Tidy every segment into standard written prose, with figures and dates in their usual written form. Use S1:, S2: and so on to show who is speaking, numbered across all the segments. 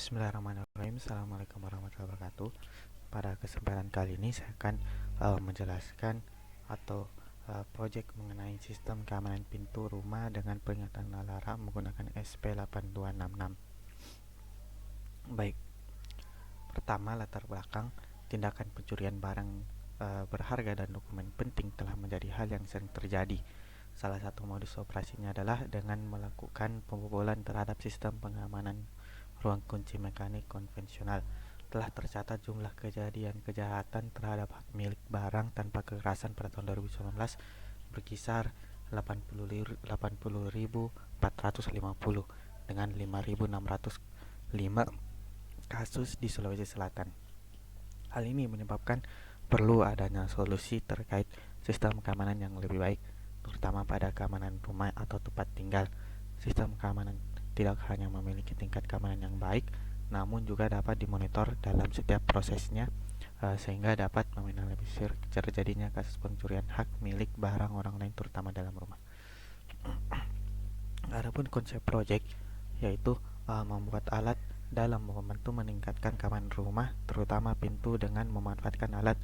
S1: Bismillahirrahmanirrahim. Assalamualaikum warahmatullahi wabarakatuh. Pada kesempatan kali ini saya akan menjelaskan atau proyek mengenai sistem keamanan pintu rumah dengan peringatan alarm menggunakan SP8266. Baik, pertama latar belakang tindakan pencurian barang berharga dan dokumen penting telah menjadi hal yang sering terjadi. Salah satu modus operasinya adalah dengan melakukan pembobolan terhadap sistem pengamanan ruang kunci mekanik konvensional. Telah tercatat jumlah kejadian kejahatan terhadap hak milik barang tanpa kekerasan pada tahun 2019 berkisar 80.450 dengan 5.605 kasus di Sulawesi Selatan. Hal ini menyebabkan perlu adanya solusi terkait sistem keamanan yang lebih baik, terutama pada keamanan rumah atau tempat tinggal. Sistem keamanan tidak hanya memiliki tingkat keamanan yang baik, namun juga dapat dimonitor dalam setiap prosesnya sehingga dapat meminimalisir terjadinya kasus pencurian hak milik barang orang lain terutama dalam rumah. Adapun konsep project yaitu membuat alat dalam membantu meningkatkan keamanan rumah terutama pintu dengan memanfaatkan alat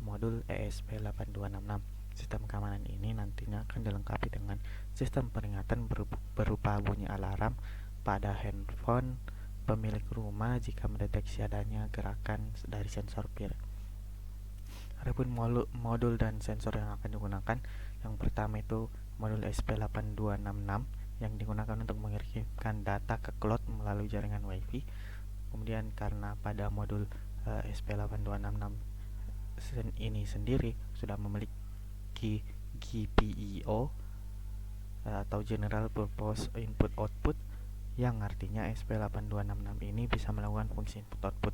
S1: modul ESP8266. Sistem keamanan ini nantinya akan dilengkapi dengan sistem peringatan berupa bunyi alarm pada handphone pemilik rumah jika mendeteksi adanya gerakan dari sensor PIR. Adapun modul dan sensor yang akan digunakan, yang pertama itu modul SP8266 yang digunakan untuk mengirimkan data ke cloud melalui jaringan WiFi. Kemudian karena pada modul SP8266 ini sendiri sudah memiliki GPIO atau General Purpose Input Output, yang artinya SP8266 ini bisa melakukan fungsi input output.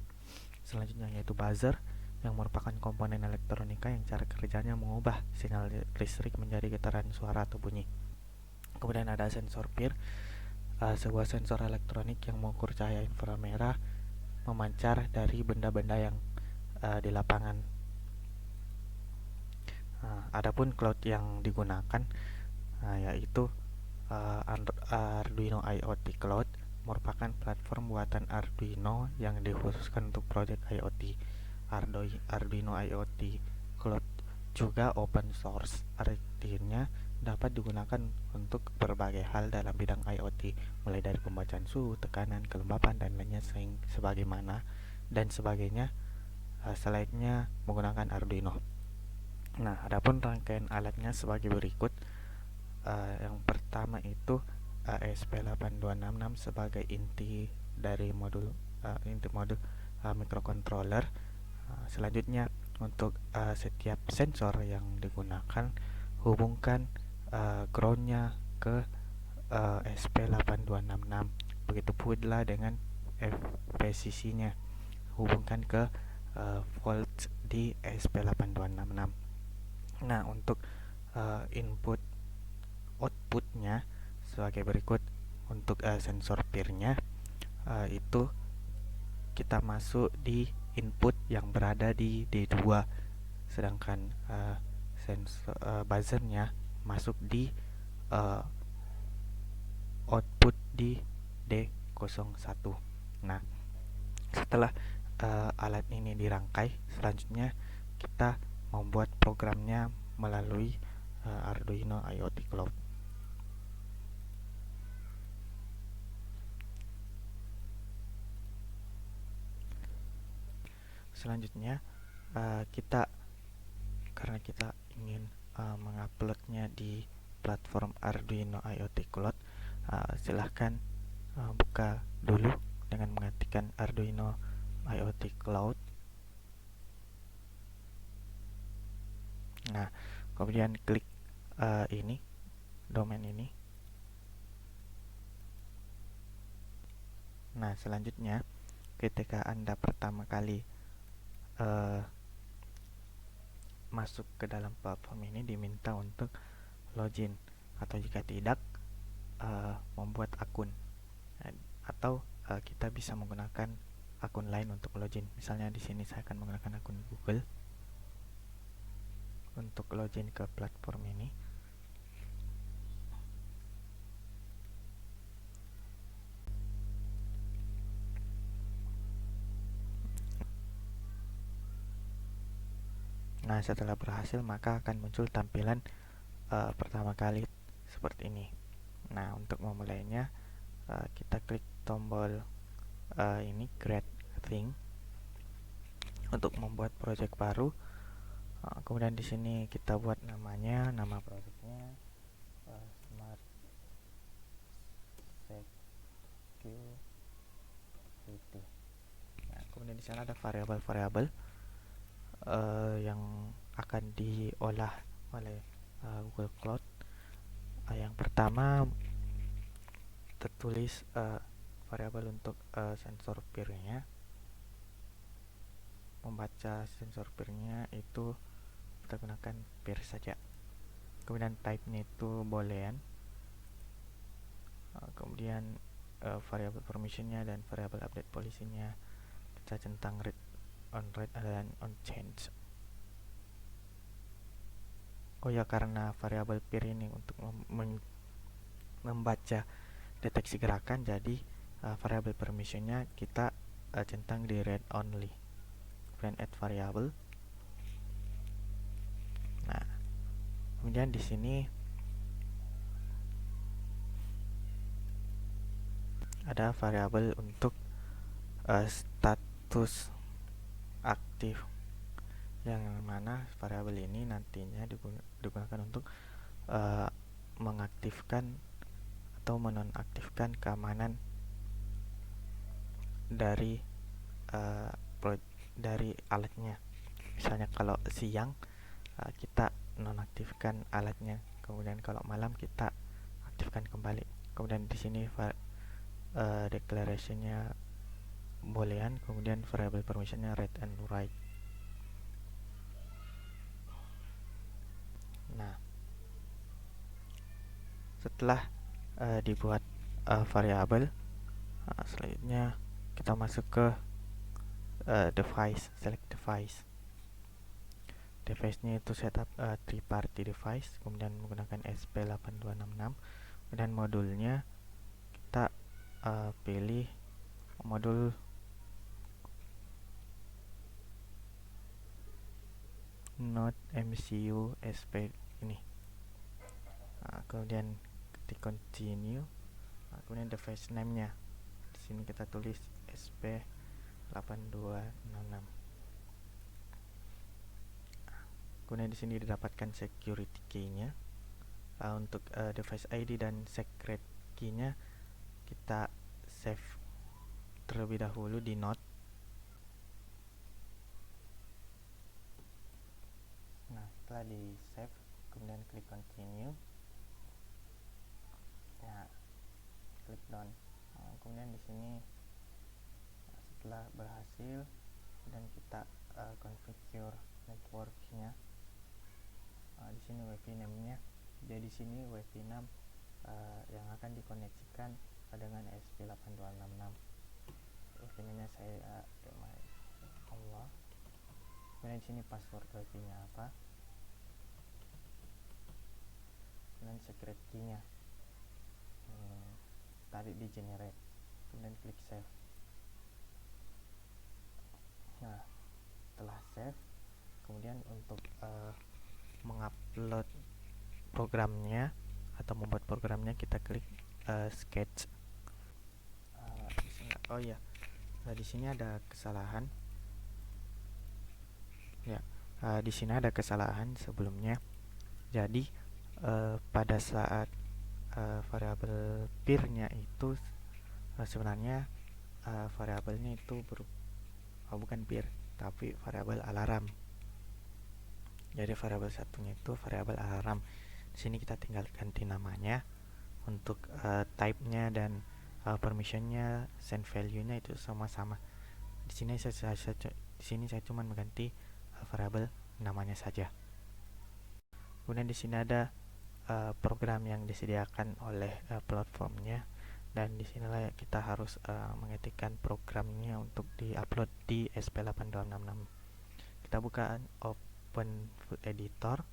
S1: Selanjutnya yaitu buzzer, yang merupakan komponen elektronika yang cara kerjanya mengubah sinyal listrik menjadi getaran suara atau bunyi. Kemudian ada sensor PIR, sebuah sensor elektronik yang mengukur cahaya inframerah memancar dari benda-benda yang di lapangan. Adapun cloud yang digunakan yaitu Arduino IoT Cloud, merupakan platform buatan Arduino yang dikhususkan untuk proyek IoT. Arduino IoT Cloud juga open source, artinya dapat digunakan untuk berbagai hal dalam bidang IoT, mulai dari pembacaan suhu, tekanan, kelembapan, dan lainnya sebagaimana dan sebagainya selayaknya menggunakan Arduino. Nah, adapun rangkaian alatnya sebagai berikut. Yang pertama itu ESP8266 sebagai inti dari modul microcontroller. Selanjutnya untuk setiap sensor yang digunakan, hubungkan groundnya ke SP8266. Begitu pula dengan VCC-nya, hubungkan ke volt di SP8266. Nah, untuk input outputnya sebagai berikut. Untuk sensor PIR-nya itu kita masuk di input yang berada di D2, sedangkan sensor buzzer-nya masuk di output di D01. Nah, setelah alat ini dirangkai, selanjutnya kita membuat programnya melalui Arduino IoT Cloud. Selanjutnya karena kita ingin menguploadnya di platform Arduino IoT Cloud, silahkan buka dulu dengan mengetikkan Arduino IoT Cloud. Nah, kemudian klik ini, domain ini. Nah, selanjutnya ketika Anda pertama kali masuk ke dalam platform ini, diminta untuk login, atau jika tidak membuat akun, atau kita bisa menggunakan akun lain untuk login. Misalnya di sini saya akan menggunakan akun Google untuk login ke platform ini. Nah, setelah berhasil maka akan muncul tampilan pertama kali seperti ini. Nah, untuk memulainya kita klik tombol ini create thing untuk membuat project baru. Kemudian di sini kita buat nama projectnya Smart Security. Nah, kemudian di sana ada variabel-variabel yang akan diolah oleh Google Cloud. Yang pertama tertulis variabel untuk sensor peer-nya. Membaca sensor peer-nya itu kita gunakan peer saja. Kemudian type-nya itu boolean. Kemudian variabel permission-nya dan variabel update policy-nya kita centang read dan on change. Oh ya, karena variabel peer ini untuk membaca deteksi gerakan, jadi variabel permission-nya kita centang di read only. Kemudian add variable. Nah, kemudian di sini ada variabel untuk status aktif, yang mana variabel ini nantinya digunakan untuk mengaktifkan atau menonaktifkan keamanan dari alatnya. Misalnya kalau siang kita nonaktifkan alatnya, kemudian kalau malam kita aktifkan kembali. Kemudian di sini declaration-nya boolean, kemudian variable permission-nya read and write. Nah, setelah dibuat variabel, selanjutnya kita masuk ke device, select device. Device-nya itu setup three party device, kemudian menggunakan SP8266. Dan modulnya kita pilih modul Node MCU SP ini. Kemudian ketik continue. Kemudian device name-nya di sini kita tulis SP8266. Kemudian di sini didapatkan security key-nya. Untuk device ID dan secret key-nya kita save terlebih dahulu di Node. Nah, setelah di save, kemudian klik continue. Nah, klik done. Kemudian di sini setelah berhasil dan kita configure network-nya, di sini WiFi name-nya. Jadi di sini WiFi 6 yang akan dikoneksikan dengan SP8266. WiFi name-nya saya Allah. Kemudian di sini password WiFi-nya apa. Kemudian secret key-nya tadi di generate. Kemudian klik save. Nah, setelah save, kemudian untuk mengupload programnya atau membuat programnya kita klik sketch. Oh ya, di sini ada kesalahan. Ya, di sini ada kesalahan sebelumnya. Jadi pada saat variabel peer-nya itu sebenarnya variabelnya itu bukan peer, tapi variabel alarm. Jadi variabel satunya itu variabel alarm. Di sini kita tinggal ganti namanya. Untuk type-nya dan permission-nya, send value-nya itu sama-sama. Di sini saya cuma mengganti variabel namanya saja. Kemudian di sini ada program yang disediakan oleh platformnya, dan disinilah kita harus mengetikkan programnya untuk diupload di SP8266. Kita buka Open Editor.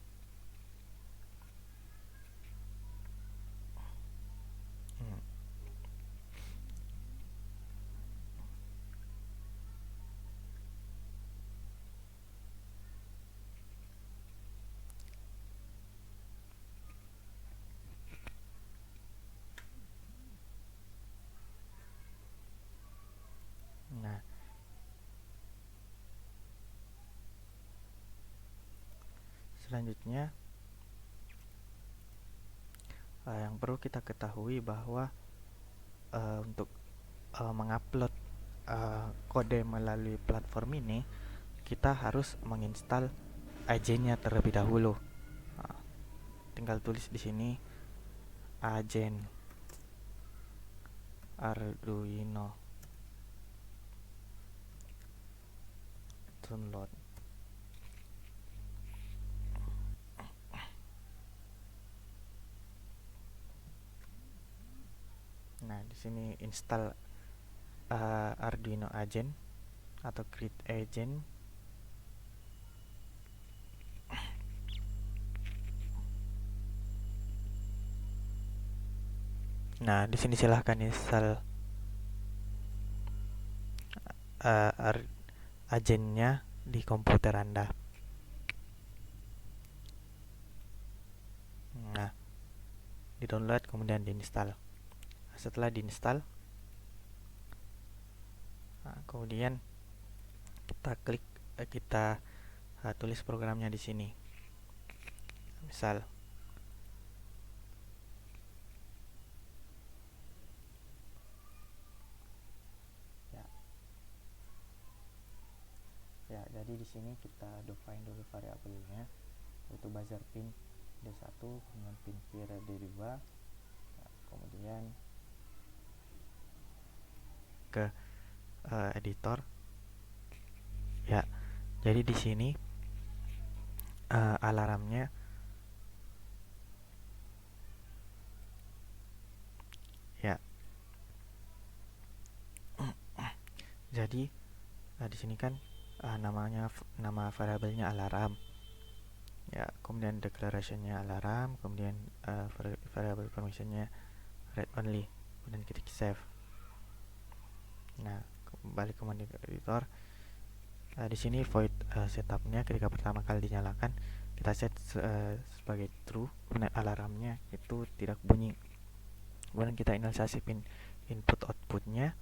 S1: Selanjutnya, yang perlu kita ketahui bahwa untuk mengupload kode melalui platform ini, kita harus menginstal agentnya terlebih dahulu. Tinggal tulis di sini agent Arduino download. Nah, di sini install Arduino agent atau create agent. Nah, di sini silahkan install agentnya di komputer Anda. Nah, di download kemudian diinstal. Setelah diinstal, kemudian kita klik, kita tulis programnya di sini. Misal ya, jadi di sini kita define dulu variabelnya, yaitu buzzer pin D1, kemudian pin peer D2, kemudian ke editor. Ya, jadi di sini alarmnya ya. Jadi di sini kan nama variabelnya alarm. Ya, kemudian declarationnya alarm, kemudian variable permissionnya read only, kemudian ketik save. Nah, kembali ke menu editor. Di sini void setupnya ketika pertama kali dinyalakan kita set sebagai true, kemudian alarmnya itu tidak bunyi. Kemudian kita inisialisasi pin input outputnya,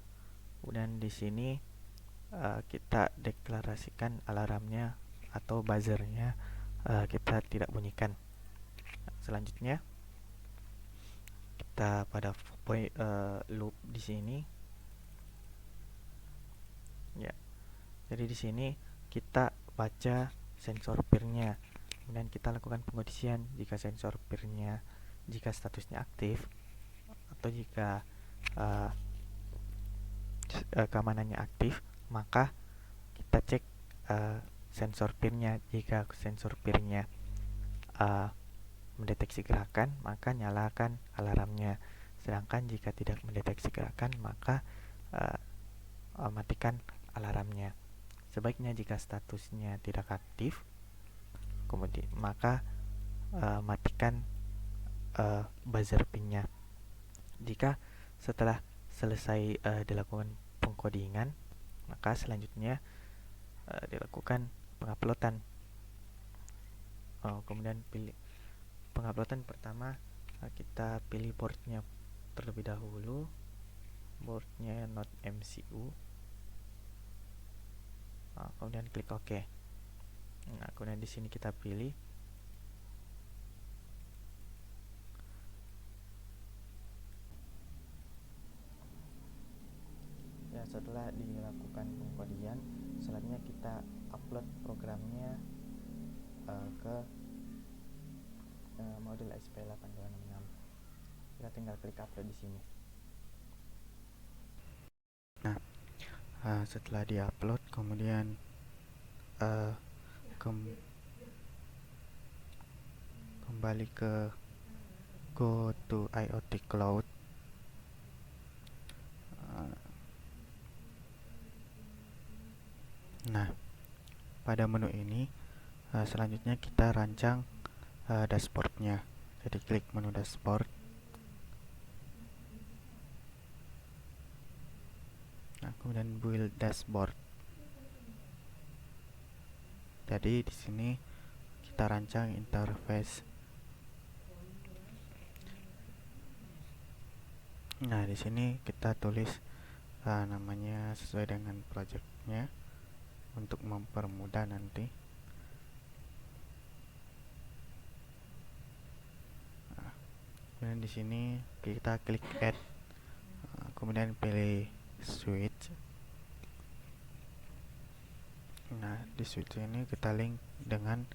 S1: kemudian di sini kita deklarasikan alarmnya atau buzzernya kita tidak bunyikan. Selanjutnya kita pada loop di sini. Ya, jadi di sini kita baca sensor peer-nya, kemudian kita lakukan pengondisian jika sensor peer-nya, jika statusnya aktif, atau jika keamanannya aktif, maka kita cek sensor peer-nya. Jika sensor peer-nya mendeteksi gerakan, maka nyalakan alarmnya. Sedangkan jika tidak mendeteksi gerakan, maka matikan alarmnya. Sebaiknya jika statusnya tidak aktif, kemudian maka matikan buzzer pin-nya. Jika setelah selesai dilakukan pengkodingan, maka selanjutnya dilakukan penguploadan. Kemudian pilih penguploadan. Pertama kita pilih boardnya terlebih dahulu, boardnya Node MCU. Kemudian klik OK. Nah, kemudian di sini kita pilih ya. Setelah dilakukan pengkodian, selanjutnya kita upload programnya ke modul ESP8266. Kita tinggal klik upload di sini. Nah, setelah diupload, kemudian kembali ke go to IoT Cloud. Nah, pada menu ini selanjutnya kita rancang dashboardnya. Jadi klik menu dashboard. Nah, kemudian build dashboard. Jadi di sini kita rancang interface. Nah, di sini kita tulis namanya sesuai dengan projectnya untuk mempermudah nanti. Kemudian di sini kita klik add, kemudian pilih switch. Nah, di switch ini kita link dengan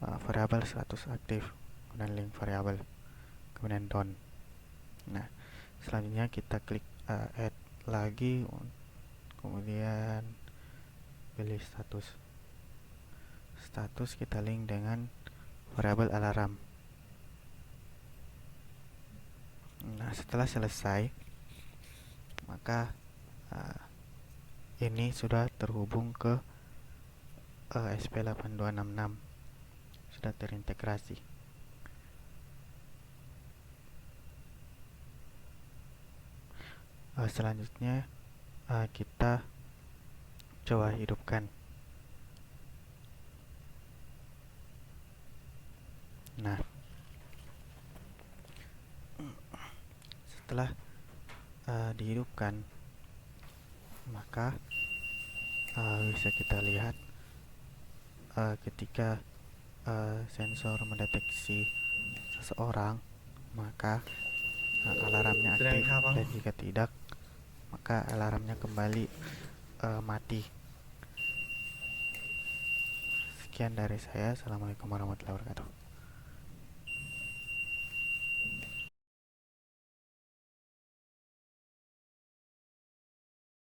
S1: variabel status aktif, kemudian link variabel, kemudian done. Nah, selanjutnya kita klik add lagi, kemudian pilih status kita link dengan variabel alarm. Nah, setelah selesai, maka ini sudah terhubung ke ESP8266, sudah terintegrasi. Selanjutnya kita coba hidupkan. Nah, setelah dihidupkan, maka bisa kita lihat ketika sensor mendeteksi seseorang, maka alarmnya aktif, dan jika tidak, maka alarmnya kembali mati. Sekian dari saya. Assalamualaikum warahmatullahi wabarakatuh.